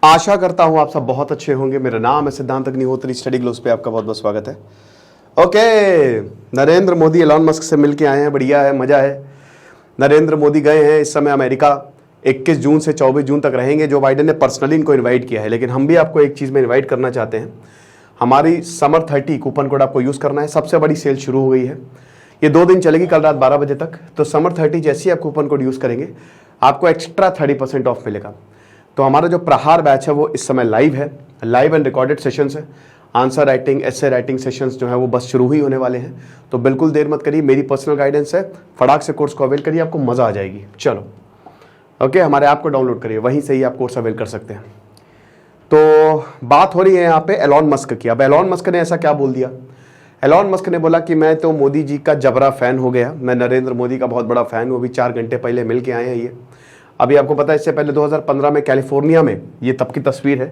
आशा करता हूं आप सब बहुत अच्छे होंगे। मेरा नाम है सिद्धांत अग्निहोत्री, स्टडी ग्लोस पे आपका बहुत बहुत स्वागत है। Okay, Narendra Modi Elon Musk से मिलके आए हैं, बढ़िया है, मजा है। नरेंद्र मोदी गए हैं इस समय अमेरिका, 21 जून से 24 जून तक रहेंगे। जो बाइडेन ने पर्सनली इनको इन्वाइट किया है, लेकिन हम भी आपको एक चीज़ में इन्वाइट करना चाहते हैं। हमारी समर 30 कूपन कोड आपको यूज़ करना है। सबसे बड़ी सेल शुरू हो गई है, ये 2 दिन चलेगी, कल रात 12 बजे तक। तो समर 30 जैसे ही आप कूपन कोड यूज़ करेंगे आपको एक्स्ट्रा 30% ऑफ मिलेगा। तो हमारा जो प्रहार बैच है वो इस समय लाइव है, लाइव एंड रिकॉर्डेड सेशंस है। Answer writing, essay writing sessions जो है वो बस शुरू ही होने वाले हैं। तो बिल्कुल देर मत करिए, मेरी पर्सनल गाइडेंस है, फटाक से कोर्स को अवेल करिए, आपको मज़ा आ जाएगी। चलो ओके, हमारे ऐप को डाउनलोड करिए, वहीं से ही आप कोर्स अवेल कर सकते हैं। तो बात हो रही है यहाँ पे एलॉन मस्क की। अब एलॉन मस्क ने ऐसा क्या बोल दिया? एलॉन मस्क ने बोला कि मैं तो मोदी जी का जबरा फ़ैन हो गया, मैं नरेंद्र मोदी का बहुत बड़ा फ़ैन हूँ। अभी 4 घंटे पहले मिल के आए हैं ये। अभी आपको पता है, इससे पहले 2015 में कैलिफोर्निया में, ये तब की तस्वीर है,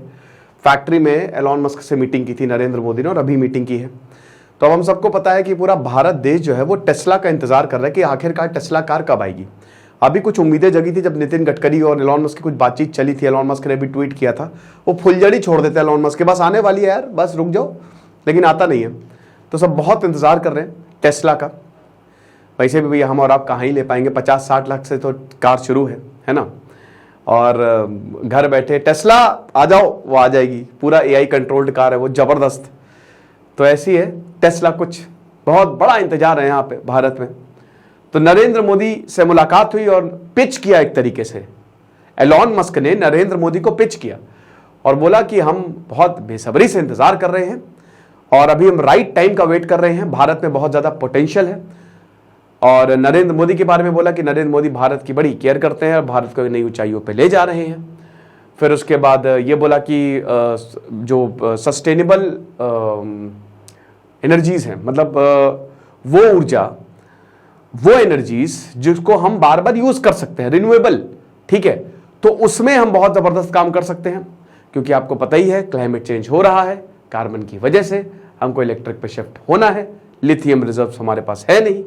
फैक्ट्री में एलॉन मस्क से मीटिंग की थी नरेंद्र मोदी ने, और अभी मीटिंग की है। तो अब हम सबको पता है कि पूरा भारत देश जो है वो टेस्ला का इंतजार कर रहा है कि आखिरकार टेस्ला कार कब आएगी। अभी कुछ उम्मीदें जगी थी जब नितिन गडकरी और एलॉन मस्क की कुछ बातचीत चली थी। एलॉन मस्क ने भी ट्वीट किया था, वो फुलझड़ी छोड़ देते एलॉन मस्क के, बस आने वाली है यार, बस रुक जाओ, लेकिन आता नहीं है। तो सब बहुत इंतजार कर रहे हैं टेस्ला का। वैसे भी भैया हम और आप कहाँ ही ले पाएंगे, 50-60 लाख से तो कार शुरू है ना। और घर बैठे टेस्ला आ जाओ, वो आ जाएगी। पूरा एआई कंट्रोल्ड कार है वो, जबरदस्त। तो ऐसी है टेस्ला, कुछ बहुत बड़ा इंतजार है यहाँ पे भारत में। तो नरेंद्र मोदी से मुलाकात हुई और पिच किया एक तरीके से। एलॉन मस्क ने नरेंद्र मोदी को पिच किया और बोला कि हम बहुत बेसब्री से इंतजार कर रहे हैं और अभी हम राइट टाइम का वेट कर रहे हैं। भारत में बहुत ज़्यादा पोटेंशियल है। और नरेंद्र मोदी के बारे में बोला कि नरेंद्र मोदी भारत की बड़ी केयर करते हैं और भारत को नई ऊंचाइयों पे ले जा रहे हैं। फिर उसके बाद ये बोला कि जो सस्टेनेबल एनर्जीज हैं, मतलब वो ऊर्जा, वो एनर्जीज जिसको हम बार बार यूज कर सकते हैं, रिन्यूएबल, ठीक है, तो उसमें हम बहुत ज़बरदस्त काम कर सकते हैं। क्योंकि आपको पता ही है क्लाइमेट चेंज हो रहा है, कार्बन की वजह से हमको इलेक्ट्रिक पे शिफ्ट होना है। लिथियम रिजर्व हमारे पास है नहीं,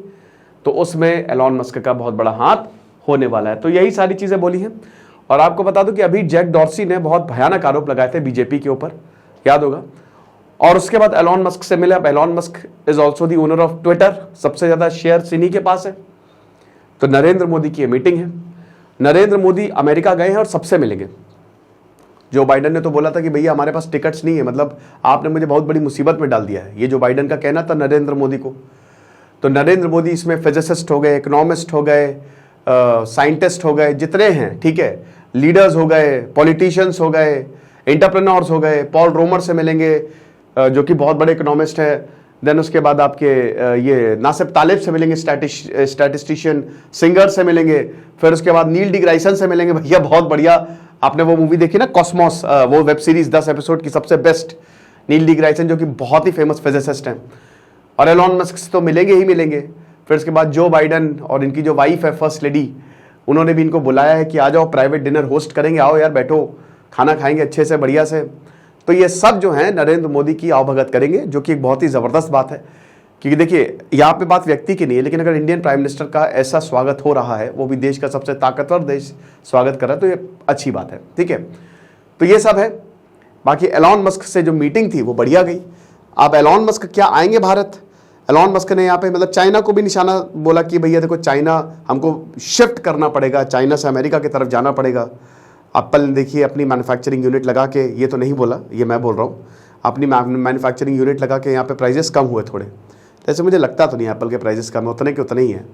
तो उसमें एलॉन मस्क का बहुत बड़ा हाथ होने वाला है। तो यही सारी चीज़ें बोली हैं। और आपको बता दूं कि अभी जैक डॉर्सी ने बहुत भयानक आरोप लगाए थे बीजेपी के ऊपर, याद होगा। और उसके बाद एलॉन मस्क से मिले। अब Elon Musk is also the owner of Twitter, सबसे ज़्यादा शेयर इन्हीं के पास है। तो नरेंद्र मोदी की ये मीटिंग है। नरेंद्र मोदी अमेरिका गए हैं और सबसे मिलेंगे। जो बाइडेन ने तो बोला था कि भैया हमारे पास टिकट्स नहीं है, मतलब आपने मुझे बहुत बड़ी मुसीबत में डाल दिया है, ये जो बाइडेन का कहना था नरेंद्र मोदी को। तो नरेंद्र मोदी इसमें फिजिसिस्ट हो गए, इकोनॉमिस्ट हो गए, साइंटिस्ट हो गए, जितने हैं, ठीक है, लीडर्स हो गए, पॉलिटिशियंस हो गए, एंटरप्रेन्योर्स हो गए। पॉल रोमर से मिलेंगे जो कि बहुत बड़े इकोनॉमिस्ट है। देन उसके बाद आपके ये नासिब तालिब से मिलेंगे, स्टैटिस्टिशियन, सिंगर से मिलेंगे। फिर उसके बाद नील डिग्राइसन से मिलेंगे। भैया बहुत बढ़िया, आपने वो मूवी देखी ना कॉस्मोस, वो वेब सीरीज 10 एपिसोड की, सबसे बेस्ट नील डिग्राइसन, जो कि बहुत ही फेमस फिजिसिस्ट हैं। और एलॉन मस्क से तो मिलेंगे ही मिलेंगे। फिर उसके बाद जो बाइडेन और इनकी जो वाइफ है फर्स्ट लेडी, उन्होंने भी इनको बुलाया है कि आ जाओ, प्राइवेट डिनर होस्ट करेंगे, आओ यार बैठो, खाना खाएंगे अच्छे से, बढ़िया से। तो ये सब जो है नरेंद्र मोदी की आवभगत करेंगे, जो कि एक बहुत ही ज़बरदस्त बात है। क्योंकि देखिए यहाँ पे बात व्यक्ति की नहीं है, लेकिन अगर इंडियन प्राइम मिनिस्टर का ऐसा स्वागत हो रहा है, वो भी देश का सबसे ताकतवर देश स्वागत कर रहा है, तो ये अच्छी बात है, ठीक है। तो ये सब है। बाकी एलॉन मस्क से जो मीटिंग थी वो बढ़िया गई। अब एलॉन मस्क क्या आएंगे भारत? एलॉन मस्क ने यहाँ पे मतलब चाइना को भी निशाना बोला कि भैया देखो, चाइना हमको शिफ्ट करना पड़ेगा, चाइना से अमेरिका की तरफ जाना पड़ेगा। एप्पल ने देखिए अपनी मैन्युफैक्चरिंग यूनिट लगा के, ये तो नहीं बोला, ये मैं बोल रहा हूँ, अपनी मैन्युफैक्चरिंग यूनिट लगा के यहाँ पे प्राइजेस कम हुए थोड़े। जैसे मुझे लगता तो नहीं एप्पल के प्राइजेस कम है, उतने के उतने ही हैं,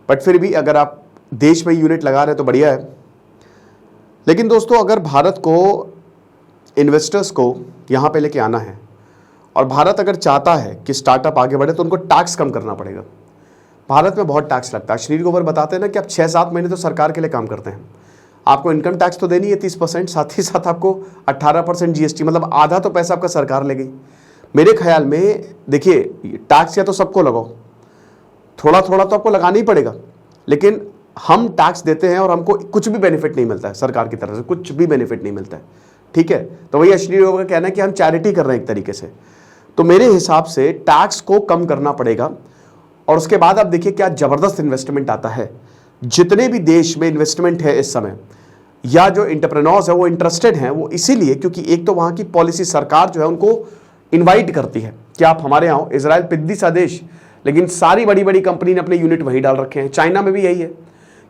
बट फिर भी अगर आप देश में यूनिट लगा रहे हैं तो बढ़िया है। लेकिन दोस्तों, अगर भारत को इन्वेस्टर्स को यहाँ पे लेके आना है और भारत अगर चाहता है कि स्टार्टअप आगे बढ़े, तो उनको टैक्स कम करना पड़ेगा। भारत में बहुत टैक्स लगता है। श्री गोबर बताते हैं ना कि आप 6-7 महीने तो सरकार के लिए काम करते हैं, आपको इनकम टैक्स तो देनी है 30%, साथ ही साथ आपको 18% जीएसटी, मतलब आधा तो पैसा आपका सरकार ले गई। मेरे ख्याल में देखिए, टैक्स या तो सबको लगाओ, थोड़ा थोड़ा तो आपको लगाना ही पड़ेगा, लेकिन हम टैक्स देते हैं और हमको कुछ भी बेनिफिट नहीं मिलता है सरकार की तरफ से, कुछ भी बेनिफिट नहीं मिलता है, ठीक है। तो वही श्री गोबर का कहना है कि हम चैरिटी कर रहे हैं एक तरीके से। तो मेरे हिसाब से टैक्स को कम करना पड़ेगा। और उसके बाद आप देखिए क्या ज़बरदस्त इन्वेस्टमेंट आता है। जितने भी देश में इन्वेस्टमेंट है इस समय, या जो एंटरप्रेन्योर्स है वो इंटरेस्टेड हैं, वो इसीलिए क्योंकि एक तो वहां की पॉलिसी, सरकार जो है उनको इनवाइट करती है कि आप हमारे यहाँ आओ। इजराइल पिद्दी सा देश, लेकिन सारी बड़ी बड़ी कंपनी ने अपने यूनिट वहीं डाल रखे हैं। चाइना में भी यही है,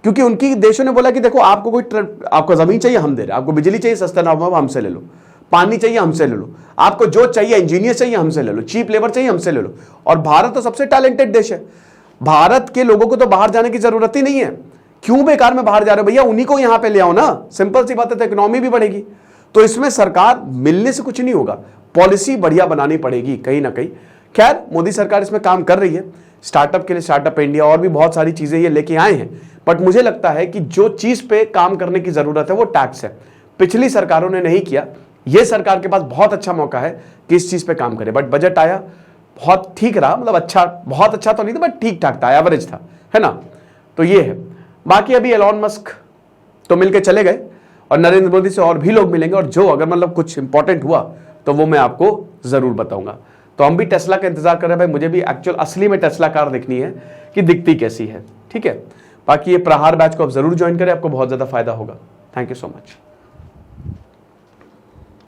क्योंकि उनकी देशों ने बोला कि देखो आपको आपको जमीन चाहिए हम दे रहे हैं, आपको बिजली चाहिए सस्ता ना हमसे ले लो, पानी चाहिए हमसे ले लो, आपको जो चाहिए इंजीनियर चाहिए हमसे ले लो, चीप लेबर चाहिए हमसे ले लो। और भारत तो सबसे टैलेंटेड देश है, भारत के लोगों को तो बाहर जाने की जरूरत ही नहीं है। क्यों बेकार में बाहर जा रहे हो भैया, उन्हीं को यहां पे ले आओ ना, सिंपल सी बात है, तो इकोनॉमी भी बढ़ेगी। तो इसमें सरकार मिलने से कुछ नहीं होगा, पॉलिसी बढ़िया बनानी पड़ेगी कहीं ना कहीं। खैर मोदी सरकार इसमें काम कर रही है, स्टार्टअप के लिए स्टार्टअप इंडिया और भी बहुत सारी चीजें ये लेके आए हैं। बट मुझे लगता है कि जो चीज पे काम करने की जरूरत है वो टैक्स है। पिछली सरकारों ने नहीं किया, ये सरकार के पास बहुत अच्छा मौका है कि इस चीज पे काम करे। बट बजट आया बहुत ठीक रहा, मतलब अच्छा, बहुत अच्छा तो नहीं था बट ठीक ठाक था, एवरेज था, है ना। तो ये है। बाकी अभी एलॉन मस्क तो मिलके चले गए और नरेंद्र मोदी से और भी लोग मिलेंगे, और जो अगर मतलब कुछ इंपॉर्टेंट हुआ तो वो मैं आपको जरूर बताऊंगा। तो हम भी टेस्ला का इंतजार कर रहे हैं भाई, मुझे भी एक्चुअल असली में टेस्ला कार देखनी है कि दिखती कैसी है, ठीक है। बाकी ये प्रहार बैच को आप जरूर ज्वाइन करें, आपको बहुत ज्यादा फायदा होगा। Thank you so much.